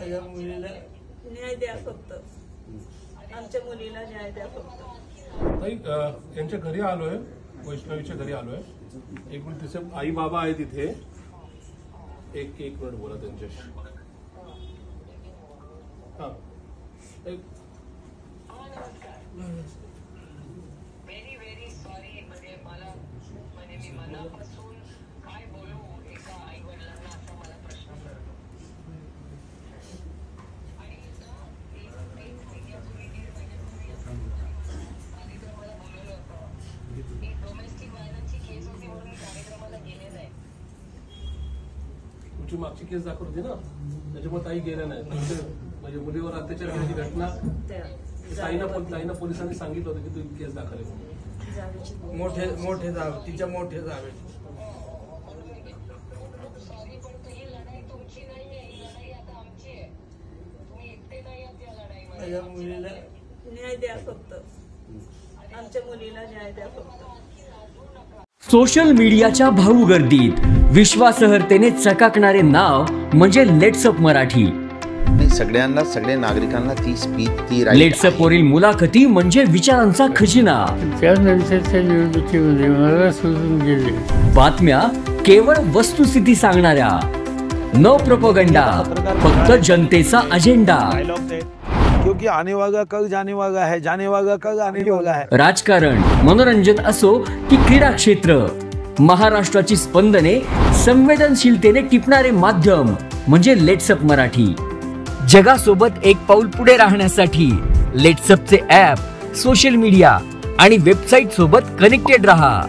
माझ्या मुलीला न्याय द्या फक्त, आमच्या मुलीला न्याय द्या फक्त. ताई, यांच्या घरी आलोय, वैष्णवीच्या घरी आलोय. एक मिनिट, तिचे आई बाबा आहे तिथे. एक मिनिट बोला त्यांच्याशी. हा, व्हेरी सॉरी. मला मी मनापासून काय बोलू एका आई वडिलांना असा मला प्रश्न पडतो. आणि मला बोलवलं होतं की डोमेस्टिक व्हायलन्सची केस होती म्हणून मी कार्यक्रमाला गेले नाही. तुमची मागची केस दाखल होती ना, त्याच्यामुळे ताई गेल्या नाही. म्हणजे मुलीवर अत्याचार केल्याची घटना ताईना पोलिसांनी सांगितलं होतं की तुम्ही केस दाखल आहे. मोठे जावे, तिच्या मोठे जावे. सॉरी, पण ही लढाई तुमची नाहीये, ही लढाई आता आमची आहे. तुम्ही एकटे नाही आहात या लढाईमध्ये. माझ्या मुलीला न्याय द्या फक्त, आमच्या मुलीला न्याय द्या फक्त. सोशल मीडियाच्या भाऊ गर्दीत विश्वासार्हतेने चकाकणारे नाव म्हणजे लेट्सअप मराठी. सगळ्यांना, सगळ्या नागरिकांना ती स्पीच, ती लेट्सअप वरील मुलाखती म्हणजे विचारांचा खजिना. त्यानंतरच्या निवडणुकीमध्ये मला सोडून गेले. बातम्या केवळ वस्तुस्थिती सांगणाऱ्या, न प्रोपगंडा, फक्त जनतेचा अजेंडा. क्योंकि आने वाला कल जाने वाला है, जाने वाला कल आने वाला है. राजकारण, मनोरंजन असो की क्रीडा क्षेत्र, महाराष्ट्राची स्पंदने संवेदनशीलतेने टिपणारे माध्यम म्हणजे लेट्सअप मराठी. जगासोबत एक पाऊल पुढे राहण्यासाठी लेट्सअपचे ॲप, सोशल मीडिया आणि वेबसाईट सोबत कनेक्टेड रहा.